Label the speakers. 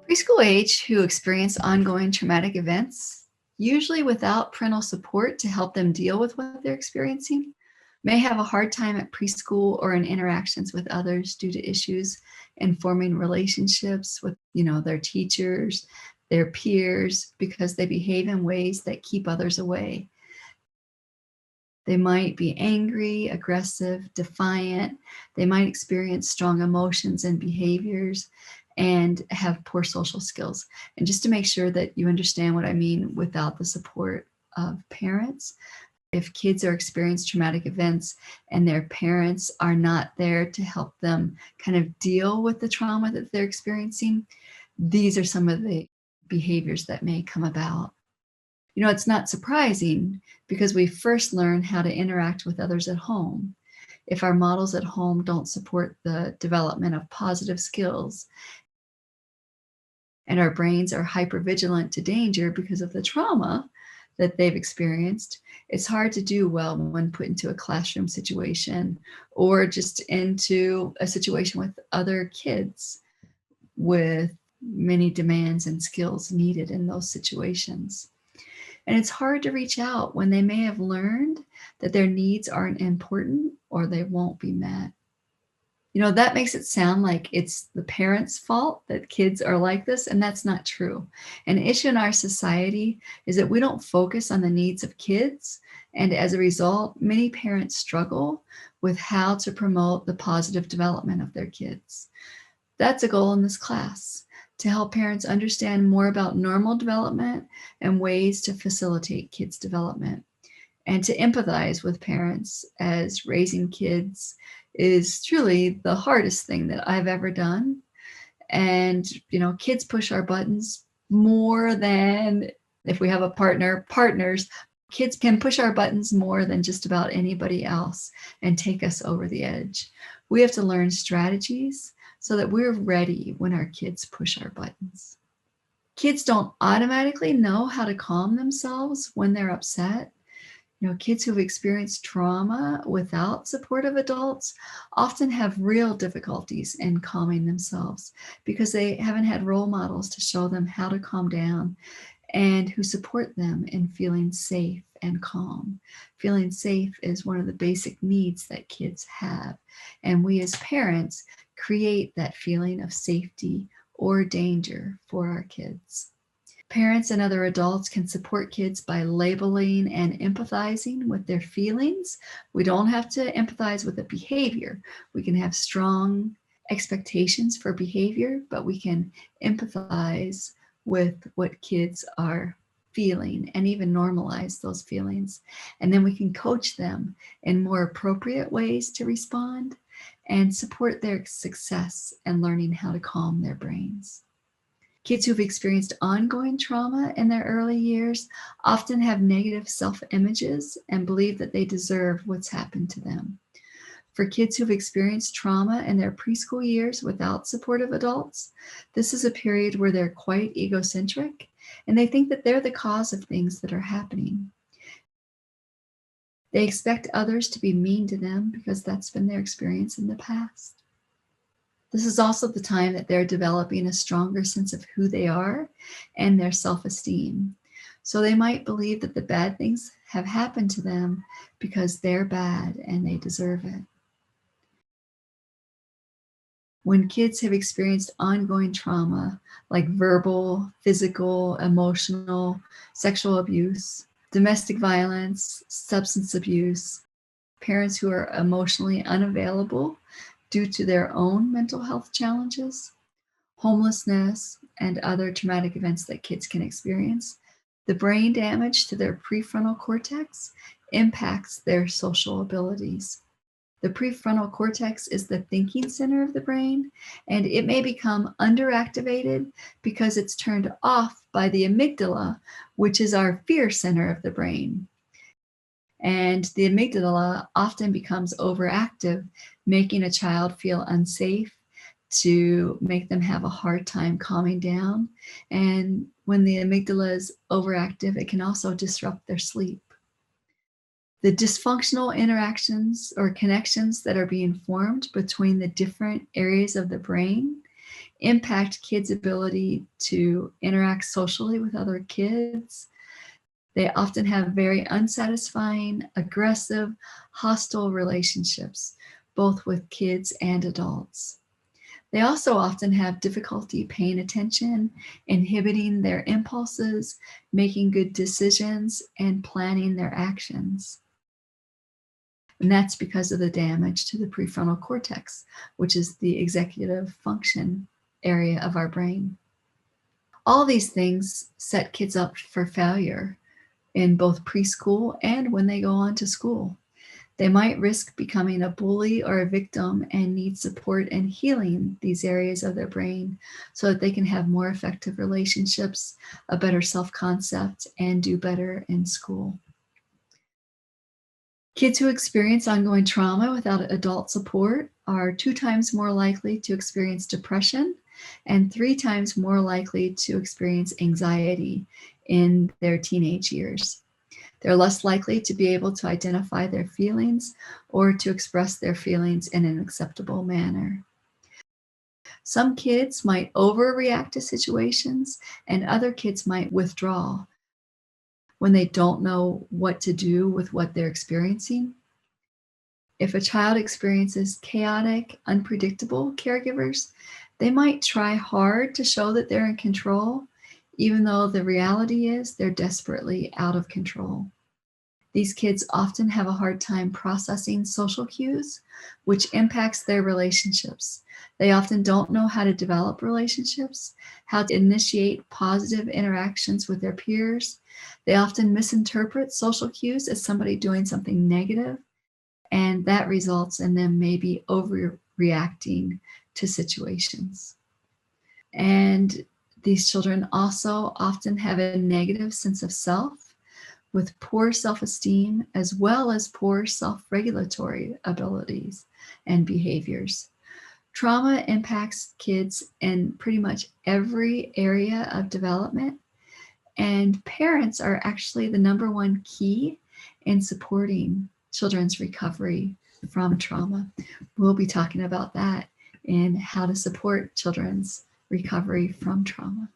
Speaker 1: Preschool age who experience ongoing traumatic events, usually without parental support to help them deal with what they're experiencing, may have a hard time at preschool or in interactions with others due to issues in forming relationships with, their teachers, their peers, because they behave in ways that keep others away. They might be angry, aggressive, defiant. They might experience strong emotions and behaviors and have poor social skills. And just to make sure that you understand what I mean without the support of parents, if kids are experiencing traumatic events and their parents are not there to help them kind of deal with the trauma that they're experiencing, these are some of the behaviors that may come about. It's not surprising because we first learn how to interact with others at home. If our models at home don't support the development of positive skills and our brains are hypervigilant to danger because of the trauma that they've experienced, it's hard to do well when put into a classroom situation or just into a situation with other kids with many demands and skills needed in those situations. And it's hard to reach out when they may have learned that their needs aren't important or they won't be met. That makes it sound like it's the parents' fault that kids are like this, and that's not true. An issue in our society is that we don't focus on the needs of kids, and as a result, many parents struggle with how to promote the positive development of their kids. That's a goal in this class, to help parents understand more about normal development and ways to facilitate kids' development, and to empathize with parents, as raising kids is truly the hardest thing that I've ever done. And, kids push our buttons more than, if we have a partners, kids can push our buttons more than just about anybody else and take us over the edge. We have to learn strategies so that we're ready when our kids push our buttons. Kids don't automatically know how to calm themselves when they're upset. Kids who've experienced trauma without supportive adults often have real difficulties in calming themselves because they haven't had role models to show them how to calm down and who support them in feeling safe and calm. Feeling safe is one of the basic needs that kids have, and we as parents create that feeling of safety or danger for our kids. Parents and other adults can support kids by labeling and empathizing with their feelings. We don't have to empathize with the behavior. We can have strong expectations for behavior, but we can empathize with what kids are feeling and even normalize those feelings. And then we can coach them in more appropriate ways to respond and support their success and learning how to calm their brains. Kids who've experienced ongoing trauma in their early years often have negative self-images and believe that they deserve what's happened to them. For kids who've experienced trauma in their preschool years without supportive adults, this is a period where they're quite egocentric and they think that they're the cause of things that are happening. They expect others to be mean to them because that's been their experience in the past. This is also the time that they're developing a stronger sense of who they are and their self-esteem. So they might believe that the bad things have happened to them because they're bad and they deserve it. When kids have experienced ongoing trauma, like verbal, physical, emotional, sexual abuse, domestic violence, substance abuse, parents who are emotionally unavailable due to their own mental health challenges, homelessness, and other traumatic events that kids can experience, the brain damage to their prefrontal cortex impacts their social abilities. The prefrontal cortex is the thinking center of the brain, and it may become underactivated because it's turned off by the amygdala, which is our fear center of the brain. And the amygdala often becomes overactive, making a child feel unsafe, to make them have a hard time calming down. And when the amygdala is overactive, it can also disrupt their sleep. The dysfunctional interactions or connections that are being formed between the different areas of the brain impact kids' ability to interact socially with other kids. They often have very unsatisfying, aggressive, hostile relationships, both with kids and adults. They also often have difficulty paying attention, inhibiting their impulses, making good decisions, and planning their actions. And that's because of the damage to the prefrontal cortex, which is the executive function area of our brain. All these things set kids up for failure in both preschool and when they go on to school. They might risk becoming a bully or a victim and need support and healing these areas of their brain so that they can have more effective relationships, a better self-concept, and do better in school. Kids who experience ongoing trauma without adult support are 2 times more likely to experience depression and 3 times more likely to experience anxiety in their teenage years. They're less likely to be able to identify their feelings or to express their feelings in an acceptable manner. Some kids might overreact to situations, and other kids might withdraw when they don't know what to do with what they're experiencing. If a child experiences chaotic, unpredictable caregivers, they might try hard to show that they're in control, even though the reality is they're desperately out of control. These kids often have a hard time processing social cues, which impacts their relationships. They often don't know how to develop relationships, how to initiate positive interactions with their peers. They often misinterpret social cues as somebody doing something negative, and that results in them maybe overreacting to situations. And these children also often have a negative sense of self with poor self-esteem as well as poor self-regulatory abilities and behaviors. Trauma impacts kids in pretty much every area of development, and parents are actually the number one key in supporting children's recovery from trauma. We'll be talking about that in how to support children's recovery from trauma.